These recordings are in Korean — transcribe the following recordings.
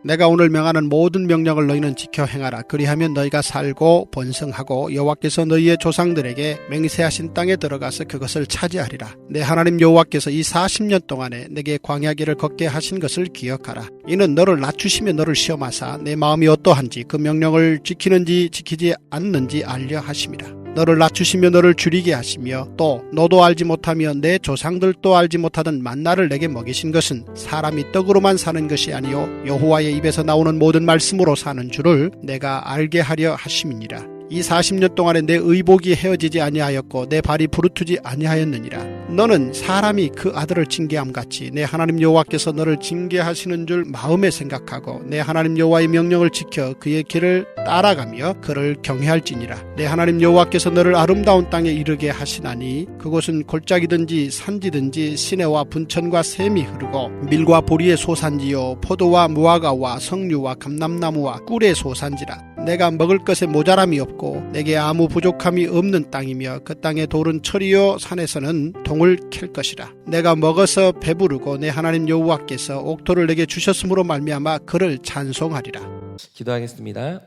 내가 오늘 명하는 모든 명령을 너희는 지켜 행하라. 그리하면 너희가 살고 번성하고 여호와께서 너희의 조상들에게 맹세하신 땅에 들어가서 그것을 차지하리라. 내 하나님 여호와께서 이 40년 동안에 내게 광야길을 걷게 하신 것을 기억하라. 이는 너를 낮추시며 너를 시험하사 내 마음이 어떠한지 그 명령을 지키는지 지키지 않는지 알려 하심이라. 너를 낮추시며 너를 줄이게 하시며 또 너도 알지 못하며 내 조상들도 알지 못하던 만나를 내게 먹이신 것은 사람이 떡으로만 사는 것이 아니요 여호와의 입에서 나오는 모든 말씀으로 사는 줄을 내가 알게 하려 하심이니라. 이 40년 동안에 내 의복이 헤어지지 아니하였고 내 발이 부르트지 아니하였느니라. 너는 사람이 그 아들을 징계함같이 내 하나님 여호와께서 너를 징계하시는 줄 마음에 생각하고 내 하나님 여호와의 명령을 지켜 그의 길을 따라가며 그를 경외할지니라. 내 하나님 여호와께서 너를 아름다운 땅에 이르게 하시나니 그곳은 골짜기든지 산지든지 시내와 분천과 샘이 흐르고 밀과 보리의 소산지요 포도와 무화과와 석류와 감람나무와 꿀의 소산지라. 내가 먹을 것에 모자람이 없고 내게 아무 부족함이 없는 땅이며 그 땅의 돌은 철이요 산에서는 동을 캘 것이라. 내가 먹어서 배부르고 내 하나님 여호와께서 옥토를 내게 주셨으므로 말미암아 그를 찬송하리라. 기도하겠습니다.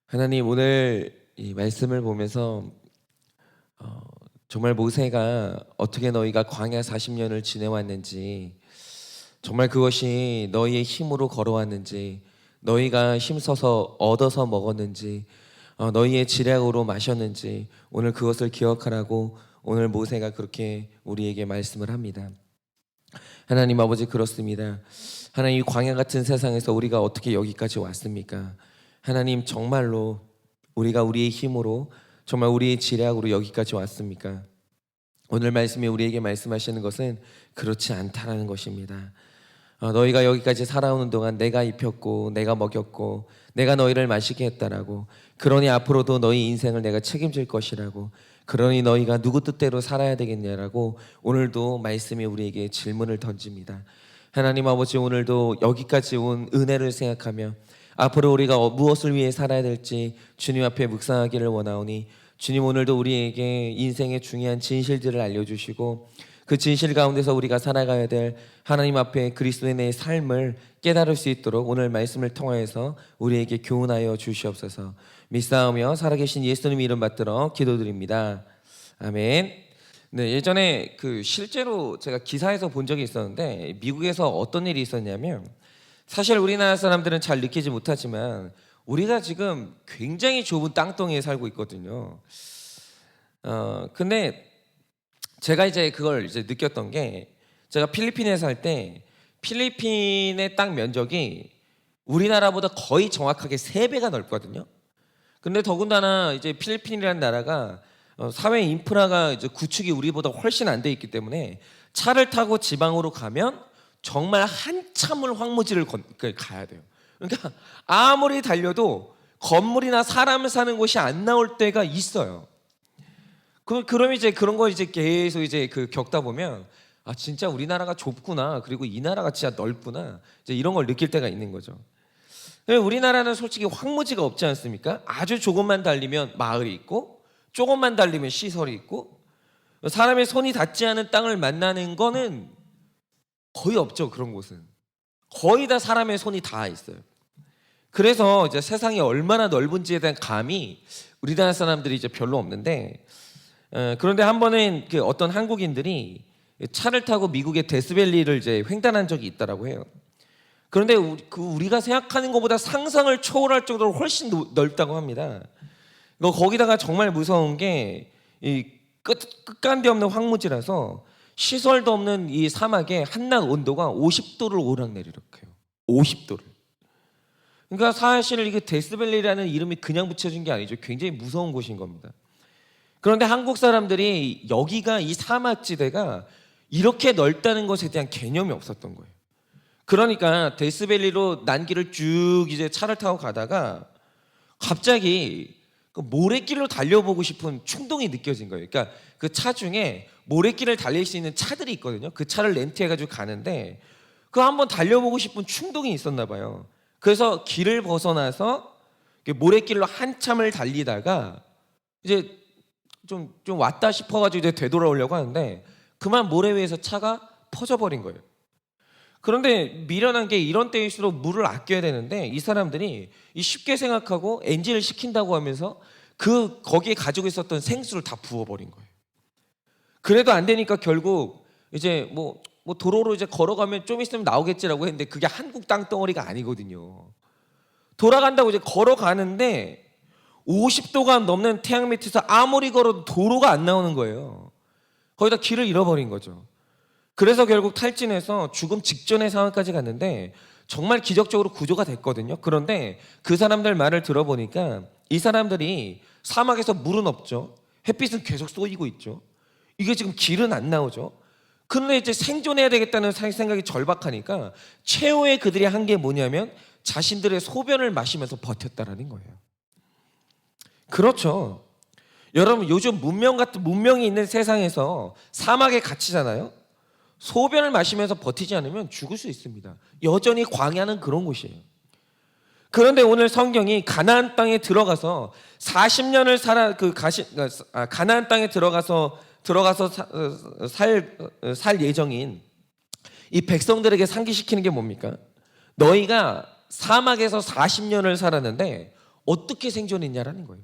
하나님, 오늘 이 말씀을 보면서 정말 모세가 어떻게 너희가 광야 40년을 지내왔는지, 정말 그것이 너희의 힘으로 걸어왔는지, 너희가 힘써서 얻어서 먹었는지, 너희의 지략으로 마셨는지, 오늘 그것을 기억하라고 오늘 모세가 그렇게 우리에게 말씀을 합니다. 하나님 아버지, 그렇습니다. 하나님, 이 광야 같은 세상에서 우리가 어떻게 여기까지 왔습니까? 하나님, 정말로 우리가 우리의 힘으로, 정말 우리의 지략으로 여기까지 왔습니까? 오늘 말씀이 우리에게 말씀하시는 것은 그렇지 않다라는 것입니다. 너희가 여기까지 살아오는 동안 내가 입혔고 내가 먹였고 내가 너희를 마시게 했다라고, 그러니 앞으로도 너희 인생을 내가 책임질 것이라고, 그러니 너희가 누구 뜻대로 살아야 되겠냐라고 오늘도 말씀이 우리에게 질문을 던집니다. 하나님 아버지, 오늘도 여기까지 온 은혜를 생각하며 앞으로 우리가 무엇을 위해 살아야 될지 주님 앞에 묵상하기를 원하오니, 주님 오늘도 우리에게 인생의 중요한 진실들을 알려주시고 그 진실 가운데서 우리가 살아가야 될 하나님 앞에 그리스도인의 삶을 깨달을 수 있도록 오늘 말씀을 통하여서 우리에게 교훈하여 주시옵소서. 믿사오며 살아계신 예수님 이름 받들어 기도드립니다. 아멘. 네, 예전에 실제로 제가 기사에서 본 적이 있었는데, 미국에서 어떤 일이 있었냐면, 사실 우리나라 사람들은 잘 느끼지 못하지만 우리가 지금 굉장히 좁은 땅덩이에 살고 있거든요. 근데 제가 이제 그걸 느꼈던 게, 제가 필리핀에 살 때 필리핀의 땅 면적이 우리나라보다 거의 정확하게 3배가 넓거든요. 근데 더군다나 이제 필리핀이라는 나라가 사회 인프라가 이제 구축이 우리보다 훨씬 안 돼 있기 때문에 차를 타고 지방으로 가면 정말 한참을 황무지를 가야 돼요. 그러니까 아무리 달려도 건물이나 사람 사는 곳이 안 나올 때가 있어요. 그럼 이제 그런 거 계속 겪다 보면, 아, 진짜 우리나라가 좁구나, 그리고 이 나라가 진짜 넓구나, 이제 이런 걸 느낄 때가 있는 거죠. 우리나라는 솔직히 황무지가 없지 않습니까? 아주 조금만 달리면 마을이 있고, 조금만 달리면 시설이 있고, 사람의 손이 닿지 않은 땅을 만나는 거는 거의 없죠. 그런 곳은 거의 다 사람의 손이 닿아 있어요. 그래서 이제 세상이 얼마나 넓은지에 대한 감이 우리나라 사람들이 이제 별로 없는데, 그런데 한 번은 어떤 한국인들이 차를 타고 미국의 데스밸리를 이제 횡단한 적이 있다라고 해요. 그런데 우리가 생각하는 것보다 상상을 초월할 정도로 훨씬 넓다고 합니다. 거기다가 정말 무서운 게, 이 끝간데 없는 황무지라서 시설도 없는 이 사막에 한낮 온도가 50도를 오락내리락해요. 50도를. 그러니까 사실 이게 데스밸리라는 이름이 그냥 붙여진 게 아니죠. 굉장히 무서운 곳인 겁니다. 그런데 한국 사람들이 여기가, 이 사막지대가 이렇게 넓다는 것에 대한 개념이 없었던 거예요. 그러니까 데스밸리로 난길을 쭉 이제 차를 타고 가다가 갑자기 그 모래길로 달려보고 싶은 충동이 느껴진 거예요. 그러니까 그 차 중에 모래길을 달릴 수 있는 차들이 있거든요. 그 차를 렌트해가지고 가는데 그 한번 달려보고 싶은 충동이 있었나 봐요. 그래서 길을 벗어나서 모래길로 한참을 달리다가 이제 좀 왔다 싶어가지고 이제 되돌아오려고 하는데 그만 모래 위에서 차가 퍼져버린 거예요. 그런데 미련한 게 이런 때일수록 물을 아껴야 되는데 이 사람들이 이 쉽게 생각하고 엔진을 시킨다고 하면서 거기에 가지고 있었던 생수를 다 부어버린 거예요. 그래도 안 되니까 결국 이제 뭐 도로로 이제 걸어가면 좀 있으면 나오겠지라고 했는데 그게 한국 땅덩어리가 아니거든요. 돌아간다고 이제 걸어가는데 50도가 넘는 태양 밑에서 아무리 걸어도 도로가 안 나오는 거예요. 거기다 길을 잃어버린 거죠. 그래서 결국 탈진해서 죽음 직전의 상황까지 갔는데 정말 기적적으로 구조가 됐거든요. 그런데 그 사람들 말을 들어보니까 이 사람들이 사막에서 물은 없죠. 햇빛은 계속 쏘이고 있죠. 이게 지금 길은 안 나오죠. 그런데 이제 생존해야 되겠다는 생각이 절박하니까 최후의 그들이 한 게 뭐냐면 자신들의 소변을 마시면서 버텼다라는 거예요. 그렇죠. 여러분 요즘 문명이 있는 세상에서 사막에 갇히잖아요. 소변을 마시면서 버티지 않으면 죽을 수 있습니다. 여전히 광야는 그런 곳이에요. 그런데 오늘 성경이 가나안 땅에 들어가서 40년을 가나안 땅에 들어가서 살 예정인 이 백성들에게 상기시키는 게 뭡니까? 너희가 사막에서 40년을 살았는데 어떻게 생존했냐라는 거예요.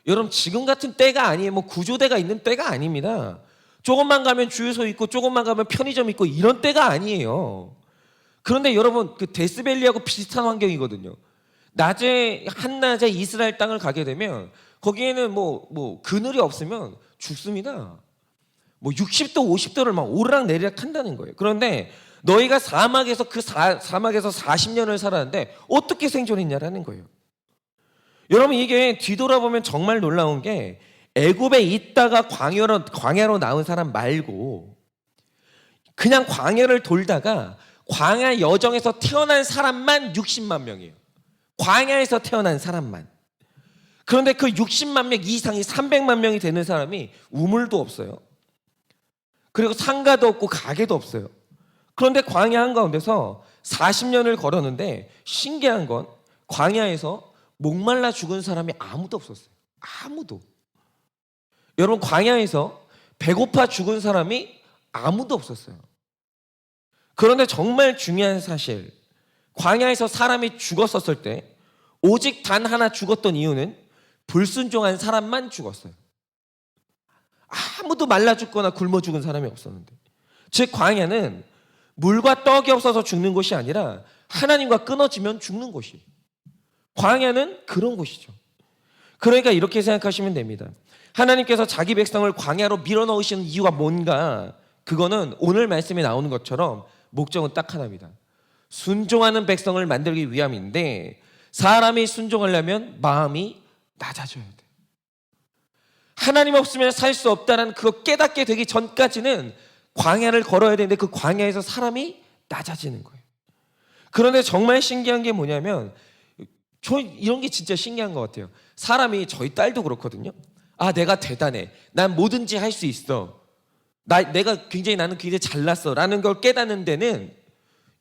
여러분 지금 같은 때가 아니에요. 뭐 구조대가 있는 때가 아닙니다. 조금만 가면 주유소 있고 조금만 가면 편의점 있고 이런 때가 아니에요. 그런데 여러분 그 데스밸리하고 비슷한 환경이거든요. 한낮에 이스라엘 땅을 가게 되면 거기에는 뭐 그늘이 없으면 죽습니다. 뭐 60도 50도를 막 오르락내리락 한다는 거예요. 그런데 너희가 사막에서 40년을 살았는데 어떻게 생존했냐라는 거예요. 여러분 이게 뒤돌아보면 정말 놀라운 게 애굽에 있다가 광야로 나온 사람 말고 그냥 광야를 돌다가 광야 여정에서 태어난 사람만 60만 명이에요. 광야에서 태어난 사람만. 그런데 그 60만 명 이상이 300만 명이 되는 사람이 우물도 없어요. 그리고 상가도 없고 가게도 없어요. 그런데 광야 한가운데서 40년을 걸었는데 신기한 건 광야에서 목말라 죽은 사람이 아무도 없었어요. 아무도. 여러분 광야에서 배고파 죽은 사람이 아무도 없었어요. 그런데 정말 중요한 사실, 광야에서 사람이 죽었었을 때 오직 단 하나 죽었던 이유는 불순종한 사람만 죽었어요. 아무도 말라 죽거나 굶어 죽은 사람이 없었는데, 즉 광야는 물과 떡이 없어서 죽는 곳이 아니라 하나님과 끊어지면 죽는 곳이에요. 광야는 그런 곳이죠. 그러니까 이렇게 생각하시면 됩니다. 하나님께서 자기 백성을 광야로 밀어넣으시는 이유가 뭔가, 그거는 오늘 말씀에 나오는 것처럼 목적은 딱 하나입니다. 순종하는 백성을 만들기 위함인데, 사람이 순종하려면 마음이 낮아져야 돼. 하나님 없으면 살 수 없다는 그거 깨닫게 되기 전까지는 광야를 걸어야 되는데 그 광야에서 사람이 낮아지는 거예요. 그런데 정말 신기한 게 뭐냐면, 저 이런 게 진짜 신기한 것 같아요. 사람이, 저희 딸도 그렇거든요. 아, 내가 대단해. 난 뭐든지 할 수 있어. 나는 굉장히 잘났어. 라는 걸 깨닫는 데는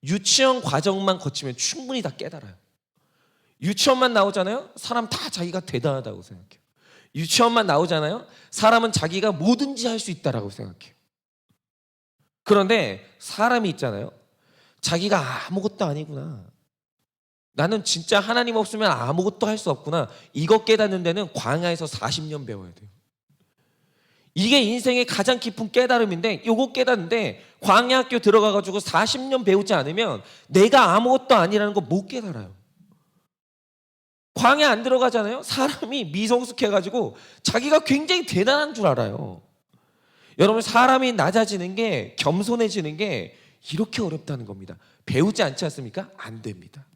유치원 과정만 거치면 충분히 다 깨달아요. 유치원만 나오잖아요. 사람 다 자기가 대단하다고 생각해요. 유치원만 나오잖아요. 사람은 자기가 뭐든지 할 수 있다라고 생각해요. 그런데 사람이 있잖아요. 자기가 아무것도 아니구나. 나는 진짜 하나님 없으면 아무것도 할 수 없구나. 이거 깨닫는 데는 광야에서 40년 배워야 돼요. 이게 인생의 가장 깊은 깨달음인데, 이거 깨닫는데 광야 학교 들어가가지고 40년 배우지 않으면 내가 아무것도 아니라는 거 못 깨달아요. 광야 안 들어가잖아요. 사람이 미성숙해가지고 자기가 굉장히 대단한 줄 알아요. 여러분, 사람이 낮아지는 게, 겸손해지는 게 이렇게 어렵다는 겁니다. 배우지 않지 않습니까? 안 됩니다.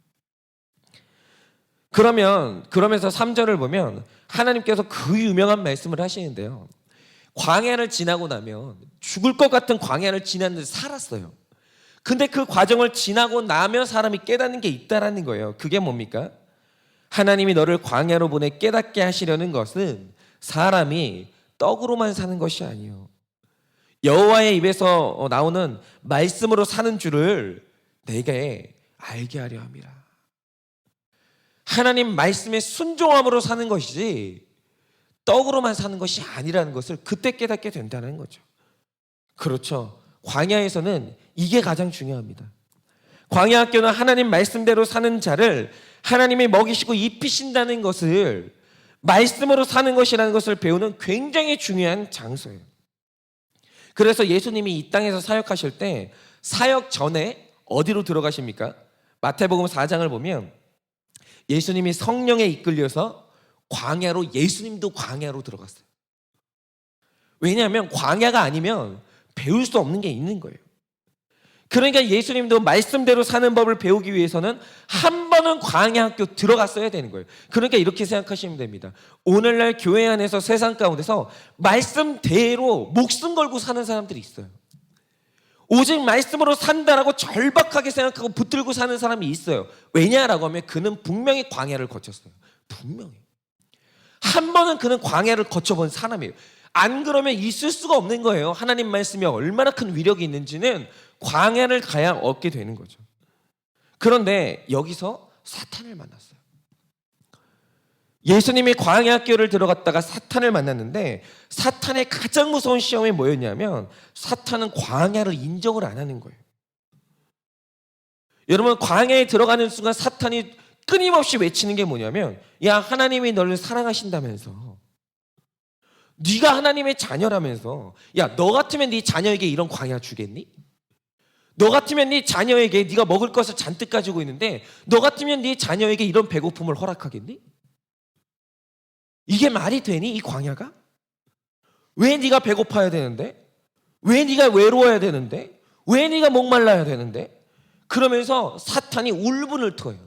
그러면서 3절을 보면 하나님께서 그 유명한 말씀을 하시는데요. 광야를 지나고 나면, 죽을 것 같은 광야를 지났는데 살았어요. 근데 그 과정을 지나고 나면 사람이 깨닫는 게 있다라는 거예요. 그게 뭡니까? 하나님이 너를 광야로 보내 깨닫게 하시려는 것은 사람이 떡으로만 사는 것이 아니에요. 여호와의 입에서 나오는 말씀으로 사는 줄을 내게 알게 하려 함이라. 하나님 말씀에 순종함으로 사는 것이지 떡으로만 사는 것이 아니라는 것을 그때 깨닫게 된다는 거죠. 그렇죠. 광야에서는 이게 가장 중요합니다. 광야 학교는 하나님 말씀대로 사는 자를 하나님이 먹이시고 입히신다는 것을, 말씀으로 사는 것이라는 것을 배우는 굉장히 중요한 장소예요. 그래서 예수님이 이 땅에서 사역하실 때 사역 전에 어디로 들어가십니까? 마태복음 4장을 보면 예수님이 성령에 이끌려서 광야로, 예수님도 광야로 들어갔어요. 왜냐하면 광야가 아니면 배울 수 없는 게 있는 거예요. 그러니까 예수님도 말씀대로 사는 법을 배우기 위해서는 한 번은 광야 학교 들어갔어야 되는 거예요. 그러니까 이렇게 생각하시면 됩니다. 오늘날 교회 안에서, 세상 가운데서 말씀대로 목숨 걸고 사는 사람들이 있어요. 오직 말씀으로 산다라고 절박하게 생각하고 붙들고 사는 사람이 있어요. 왜냐라고 하면 그는 분명히 광야를 거쳤어요. 분명히 한 번은 그는 광야를 거쳐본 사람이에요. 안 그러면 있을 수가 없는 거예요. 하나님 말씀이 얼마나 큰 위력이 있는지는 광야를 가야 얻게 되는 거죠. 그런데 여기서 사탄을 만났어요. 예수님이 광야 학교를 들어갔다가 사탄을 만났는데, 사탄의 가장 무서운 시험이 뭐였냐면 사탄은 광야를 인정을 안 하는 거예요. 여러분, 광야에 들어가는 순간 사탄이 끊임없이 외치는 게 뭐냐면, 야, 하나님이 너를 사랑하신다면서, 네가 하나님의 자녀라면서, 야, 너 같으면 네 자녀에게 이런 광야 주겠니? 너 같으면 네 자녀에게, 네가 먹을 것을 잔뜩 가지고 있는데 너 같으면 네 자녀에게 이런 배고픔을 허락하겠니? 이게 말이 되니? 이 광야가? 왜 네가 배고파야 되는데? 왜 네가 외로워야 되는데? 왜 네가 목말라야 되는데? 그러면서 사탄이 울분을 터요.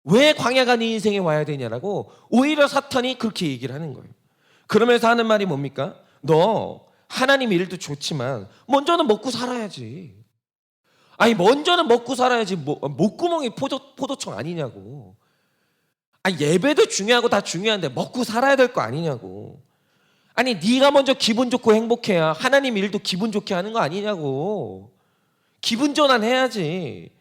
왜 광야가 네 인생에 와야 되냐라고 오히려 사탄이 그렇게 얘기를 하는 거예요. 그러면서 하는 말이 뭡니까? 너 하나님 일도 좋지만 먼저는 먹고 살아야지. 아니, 먼저는 먹고 살아야지 목구멍이 포도청 아니냐고. 아니, 예배도 중요하고 다 중요한데 먹고 살아야 될 거 아니냐고. 아니, 네가 먼저 기분 좋고 행복해야 하나님 일도 기분 좋게 하는 거 아니냐고. 기분 전환해야지.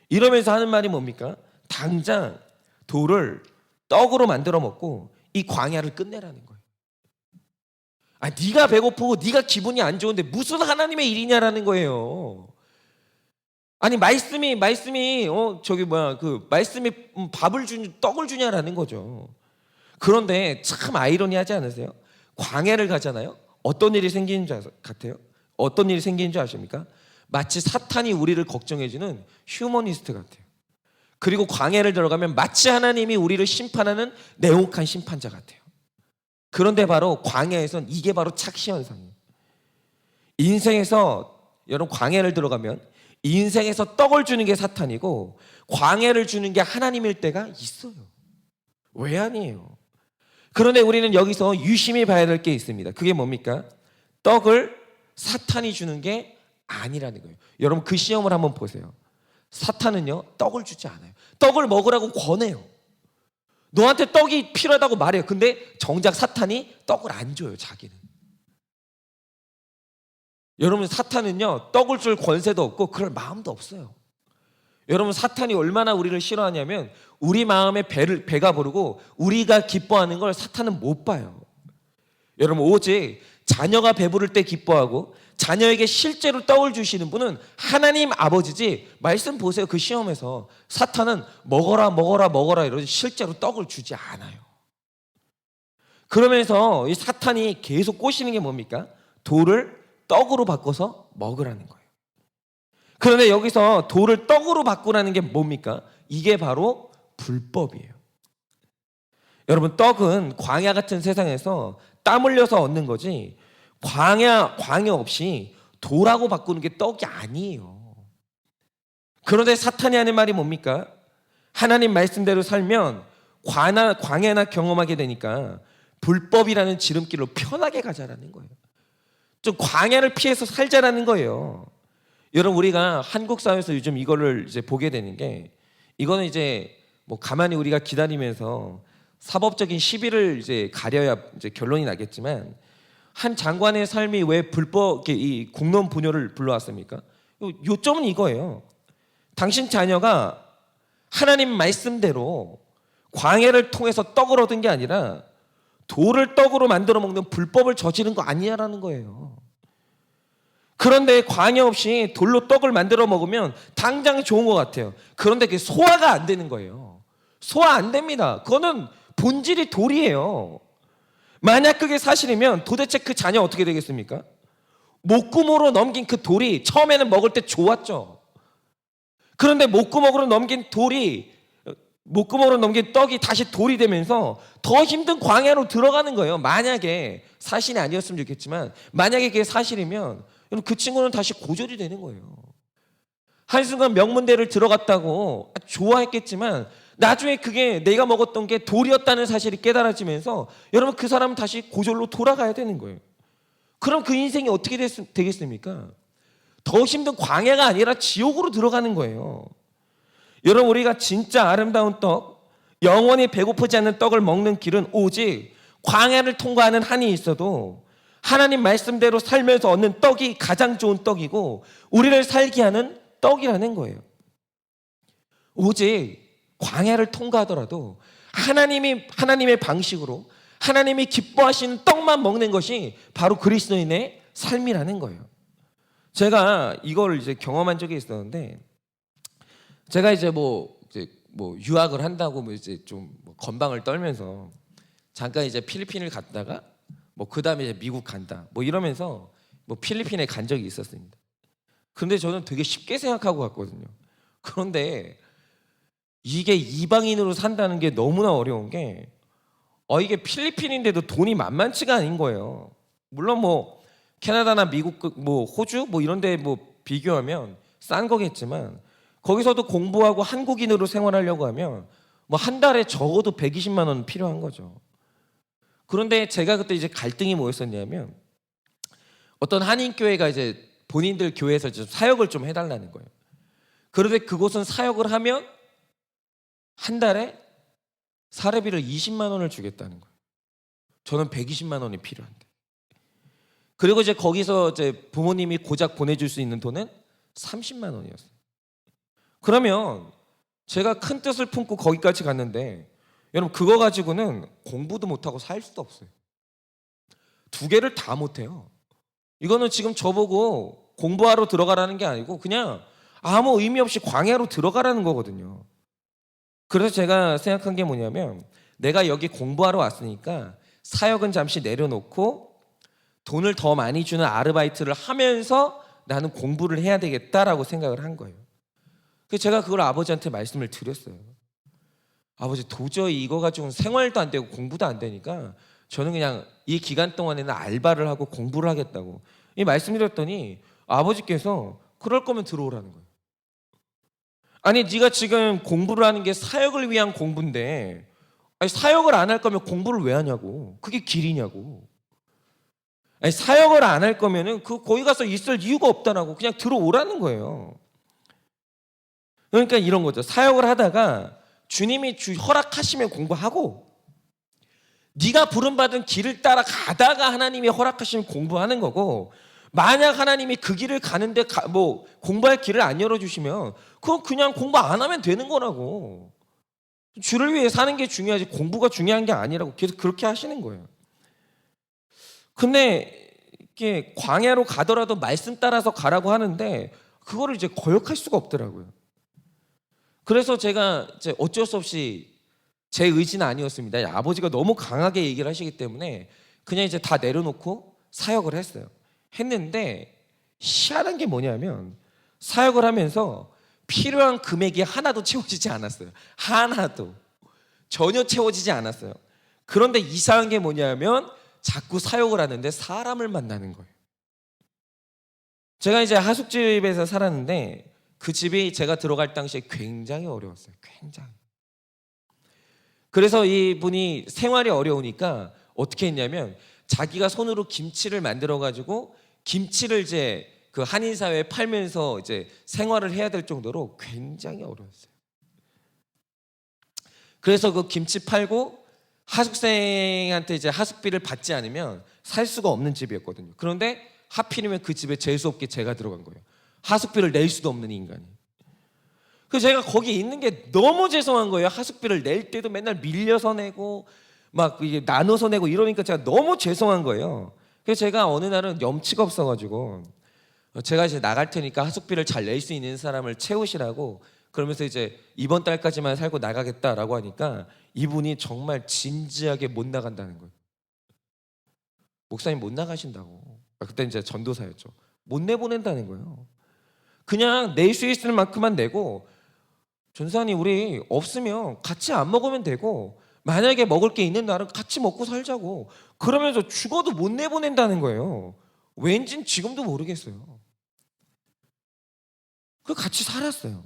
이러면서 하는 말이 뭡니까? 당장 돌을 떡으로 만들어 먹고 이 광야를 끝내라는 거예요. 아, 네가 배고프고 네가 기분이 안 좋은데 무슨 하나님의 일이냐라는 거예요. 아니, 말씀이 말씀이 밥을 떡을 주냐라는 거죠. 그런데 참 아이러니하지 않으세요? 광야를 가잖아요. 어떤 일이 생기는 줄 같아요? 어떤 일이 생기는 줄 아십니까? 마치 사탄이 우리를 걱정해주는 휴머니스트 같아요. 그리고 광야를 들어가면 마치 하나님이 우리를 심판하는 냉혹한 심판자 같아요. 그런데 바로 광야에선 이게 바로 착시 현상이에요. 인생에서, 여러분, 광야를 들어가면 인생에서 떡을 주는 게 사탄이고 광야를 주는 게 하나님일 때가 있어요. 왜 아니에요? 그런데 우리는 여기서 유심히 봐야 될 게 있습니다. 그게 뭡니까? 떡을 사탄이 주는 게 아니라는 거예요. 여러분, 그 시험을 한번 보세요. 사탄은요, 떡을 주지 않아요. 떡을 먹으라고 권해요. 너한테 떡이 필요하다고 말해요. 근데 정작 사탄이 떡을 안 줘요, 자기는. 여러분, 사탄은요, 떡을 줄 권세도 없고 그럴 마음도 없어요. 여러분, 사탄이 얼마나 우리를 싫어하냐면 우리 마음에 배가 부르고 우리가 기뻐하는 걸 사탄은 못 봐요. 여러분, 오직 자녀가 배부를 때 기뻐하고 자녀에게 실제로 떡을 주시는 분은 하나님 아버지지. 말씀 보세요. 그 시험에서 사탄은 먹어라 이러지 실제로 떡을 주지 않아요. 그러면서 이 사탄이 계속 꼬시는 게 뭡니까? 돌을 떡으로 바꿔서 먹으라는 거예요. 그런데 여기서 돌을 떡으로 바꾸라는 게 뭡니까? 이게 바로 불법이에요. 여러분, 떡은 광야 같은 세상에서 땀 흘려서 얻는 거지 광야 없이 돌하고 바꾸는 게 떡이 아니에요. 그런데 사탄이 하는 말이 뭡니까? 하나님 말씀대로 살면 광야나 경험하게 되니까 불법이라는 지름길로 편하게 가자라는 거예요. 좀 광야를 피해서 살자라는 거예요. 여러분, 우리가 한국 사회에서 요즘 이거를 이제 보게 되는 게, 이거는 이제 뭐 가만히 우리가 기다리면서 사법적인 시비를 이제 가려야 이제 결론이 나겠지만, 한 장관의 삶이 왜 불법 이 국론 분열을 불러왔습니까? 요점은 이거예요. 당신 자녀가 하나님 말씀대로 광야를 통해서 떡을 얻은 게 아니라 돌을 떡으로 만들어 먹는 불법을 저지른 거 아니냐라는 거예요. 그런데 광야 없이 돌로 떡을 만들어 먹으면 당장 좋은 것 같아요. 그런데 그게 소화가 안 되는 거예요. 소화 안 됩니다. 그거는 본질이 돌이에요. 만약 그게 사실이면 도대체 그 자녀 어떻게 되겠습니까? 목구멍으로 넘긴 그 돌이 처음에는 먹을 때 좋았죠. 그런데 목구멍으로 넘긴 떡이 다시 돌이 되면서 더 힘든 광야로 들어가는 거예요. 만약에 사실이 아니었으면 좋겠지만 만약에 그게 사실이면 그 친구는 다시 고졸이 되는 거예요. 한순간 명문대를 들어갔다고 좋아했겠지만 나중에 그게 내가 먹었던 게 돌이었다는 사실이 깨달아지면서 여러분 그 사람은 다시 고졸로 돌아가야 되는 거예요. 그럼 그 인생이 어떻게 되겠습니까? 더 힘든 광야가 아니라 지옥으로 들어가는 거예요. 여러분 우리가 진짜 아름다운 떡, 영원히 배고프지 않는 떡을 먹는 길은 오직 광야를 통과하는 한이 있어도 하나님 말씀대로 살면서 얻는 떡이 가장 좋은 떡이고 우리를 살게 하는 떡이라는 거예요. 오직 광야를 통과하더라도 하나님의 방식으로 하나님이 기뻐하시는 떡만 먹는 것이 바로 그리스도인의 삶이라는 거예요. 제가 이걸 이제 경험한 적이 있었는데 제가 이제 뭐 유학을 한다고 이제 좀 건방을 떨면서 잠깐 이제 필리핀을 갔다가 그 다음에 이제 미국 간다 이러면서 필리핀에 간 적이 있었습니다. 그런데 저는 되게 쉽게 생각하고 갔거든요. 그런데 이게 이방인으로 산다는 게 너무나 어려운 게 이게 필리핀인데도 돈이 만만치가 아닌 거예요. 물론 캐나다나 미국 호주 이런 데 비교하면 싼 거겠지만 거기서도 공부하고 한국인으로 생활하려고 하면 한 달에 적어도 120만 원 필요한 거죠. 그런데 제가 그때 이제 갈등이 뭐였었냐면 어떤 한인교회가 이제 본인들 교회에서 이제 사역을 좀 해달라는 거예요. 그런데 그곳은 사역을 하면 한 달에 사례비를 20만 원을 주겠다는 거예요. 저는 120만 원이 필요한데. 그리고 이제 거기서 이제 부모님이 고작 보내줄 수 있는 돈은 30만 원이었어요. 그러면 제가 큰 뜻을 품고 거기까지 갔는데 여러분 그거 가지고는 공부도 못하고 살 수도 없어요. 두 개를 다 못해요. 이거는 지금 저보고 공부하러 들어가라는 게 아니고 그냥 아무 의미 없이 광야로 들어가라는 거거든요. 그래서 제가 생각한 게 뭐냐면 내가 여기 공부하러 왔으니까 사역은 잠시 내려놓고 돈을 더 많이 주는 아르바이트를 하면서 나는 공부를 해야 되겠다라고 생각을 한 거예요. 그래서 제가 그걸 아버지한테 말씀을 드렸어요. 아버지 도저히 이거 가지고는 생활도 안 되고 공부도 안 되니까 저는 그냥 이 기간 동안에는 알바를 하고 공부를 하겠다고 이 말씀드렸더니 아버지께서 그럴 거면 들어오라는 거예요. 아니 네가 지금 공부를 하는 게 사역을 위한 공부인데 사역을 안 할 거면 공부를 왜 하냐고. 그게 길이냐고. 사역을 안 할 거면은 거기 가서 있을 이유가 없다라고 그냥 들어오라는 거예요. 그러니까 이런 거죠. 사역을 하다가 주님이 허락하시면 공부하고 네가 부름받은 길을 따라 가다가 하나님이 허락하시면 공부하는 거고 만약 하나님이 그 길을 가는데 공부할 길을 안 열어주시면 그건 그냥 공부 안 하면 되는 거라고. 주를 위해 사는 게 중요하지 공부가 중요한 게 아니라고 계속 그렇게 하시는 거예요. 근데 이게 광야로 가더라도 말씀 따라서 가라고 하는데 그거를 이제 거역할 수가 없더라고요. 그래서 제가 이제 어쩔 수 없이 제 의지는 아니었습니다. 아버지가 너무 강하게 얘기를 하시기 때문에 그냥 이제 다 내려놓고 사역을 했어요. 했는데 희한한 게 뭐냐면 사역을 하면서 필요한 금액이 하나도 채워지지 않았어요. 하나도. 전혀 채워지지 않았어요. 그런데 이상한 게 뭐냐면 자꾸 사역을 하는데 사람을 만나는 거예요. 제가 이제 하숙집에서 살았는데 그 집이 제가 들어갈 당시에 굉장히 어려웠어요. 굉장히. 그래서 이분이 생활이 어려우니까 어떻게 했냐면 자기가 손으로 김치를 만들어 가지고 김치를 이제 그 한인 사회에 팔면서 이제 생활을 해야 될 정도로 굉장히 어려웠어요. 그래서 그 김치 팔고 하숙생한테 이제 하숙비를 받지 않으면 살 수가 없는 집이었거든요. 그런데 하필이면 그 집에 재수 없게 제가 들어간 거예요. 하숙비를 낼 수도 없는 인간이. 그래서 제가 거기 있는 게 너무 죄송한 거예요. 하숙비를 낼 때도 맨날 밀려서 내고 막 이게 나눠서 내고 이러니까 제가 너무 죄송한 거예요. 그래서 제가 어느 날은 염치가 없어가지고 제가 이제 나갈 테니까 하숙비를 잘 낼 수 있는 사람을 채우시라고 그러면서 이제 이번 달까지만 살고 나가겠다라고 하니까 이분이 정말 진지하게 못 나간다는 거예요. 목사님 못 나가신다고. 그때 이제 전도사였죠. 못 내보낸다는 거예요. 그냥 낼 수 있을 만큼만 내고 전사님 우리 없으면 같이 안 먹으면 되고 만약에 먹을 게 있는 날은 같이 먹고 살자고 그러면서 죽어도 못 내보낸다는 거예요. 왠진 지금도 모르겠어요. 그 같이 살았어요.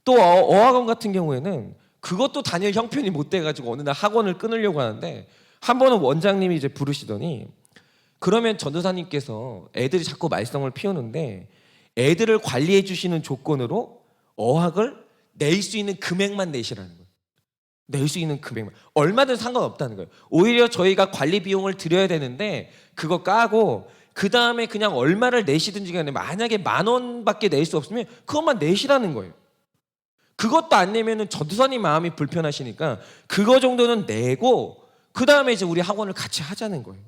또 어학원 같은 경우에는 그것도 다닐 형편이 못 돼가지고 어느 날 학원을 끊으려고 하는데 한 번은 원장님이 이제 부르시더니 그러면 전도사님께서 애들이 자꾸 말썽을 피우는데 애들을 관리해 주시는 조건으로 어학을 낼 수 있는 금액만 내시라는 거예요. 낼 수 있는 금액만. 얼마든 상관없다는 거예요. 오히려 저희가 관리 비용을 드려야 되는데 그거 까고 그 다음에 그냥 얼마를 내시든지 간에 만약에 10,000원밖에 낼 수 없으면 그것만 내시라는 거예요. 그것도 안 내면은 전도사님 마음이 불편하시니까 그거 정도는 내고 그 다음에 이제 우리 학원을 같이 하자는 거예요.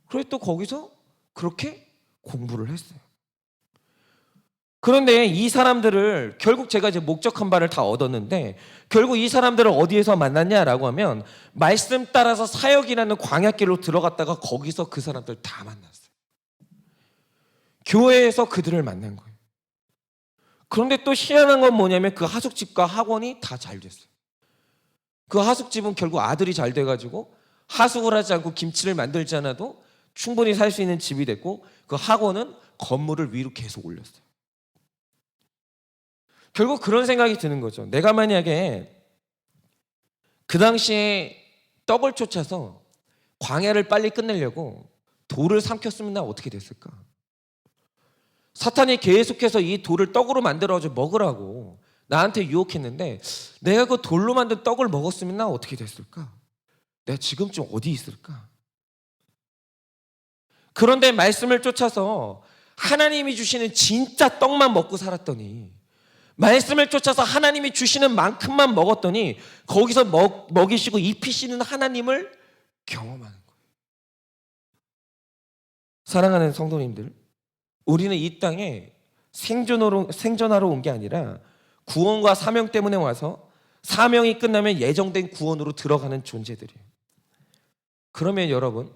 그래서 또 거기서 그렇게 공부를 했어요. 그런데 이 사람들을 결국 제가 이제 목적한 바를 다 얻었는데 결국 이 사람들을 어디에서 만났냐라고 하면 말씀 따라서 사역이라는 광야길로 들어갔다가 거기서 그 사람들 다 만났어요. 교회에서 그들을 만난 거예요. 그런데 또 희한한 건 뭐냐면 그 하숙집과 학원이 다 잘 됐어요. 그 하숙집은 결국 아들이 잘 돼가지고 하숙을 하지 않고 김치를 만들지 않아도 충분히 살 수 있는 집이 됐고 그 학원은 건물을 위로 계속 올렸어요. 결국 그런 생각이 드는 거죠. 내가 만약에 그 당시에 떡을 쫓아서 광야를 빨리 끝내려고 돌을 삼켰으면 나 어떻게 됐을까? 사탄이 계속해서 이 돌을 떡으로 만들어서 먹으라고 나한테 유혹했는데 내가 그 돌로 만든 떡을 먹었으면 나 어떻게 됐을까? 내가 지금쯤 어디 있을까? 그런데 말씀을 쫓아서 하나님이 주시는 진짜 떡만 먹고 살았더니 말씀을 쫓아서 하나님이 주시는 만큼만 먹었더니 거기서 먹이시고 입히시는 하나님을 경험하는 거예요. 사랑하는 성도님들, 우리는 이 땅에 생존하러 온 게 아니라 구원과 사명 때문에 와서 사명이 끝나면 예정된 구원으로 들어가는 존재들이에요. 그러면 여러분,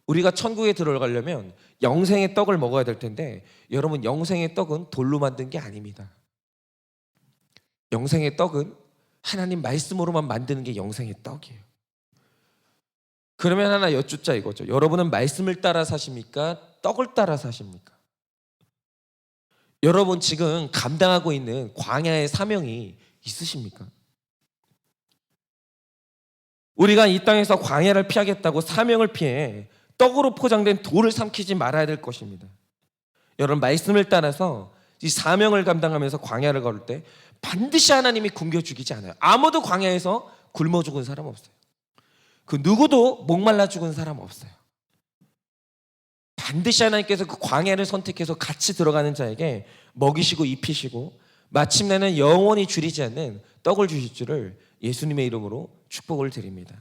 우리가 천국에 들어가려면 영생의 떡을 먹어야 될 텐데 여러분, 영생의 떡은 돌로 만든 게 아닙니다. 영생의 떡은 하나님 말씀으로만 만드는 게 영생의 떡이에요. 그러면 하나 여쭙자 이거죠. 여러분은 말씀을 따라 사십니까? 떡을 따라 사십니까? 여러분 지금 감당하고 있는 광야의 사명이 있으십니까? 우리가 이 땅에서 광야를 피하겠다고 사명을 피해 떡으로 포장된 돌을 삼키지 말아야 될 것입니다. 여러분 말씀을 따라서 이 사명을 감당하면서 광야를 걸을 때 반드시 하나님이 굶겨 죽이지 않아요. 아무도 광야에서 굶어 죽은 사람 없어요. 그 누구도 목말라 죽은 사람 없어요. 반드시 하나님께서 그 광야를 선택해서 같이 들어가는 자에게 먹이시고 입히시고 마침내는 영원히 줄이지 않는 떡을 주실 줄을 예수님의 이름으로 축복을 드립니다.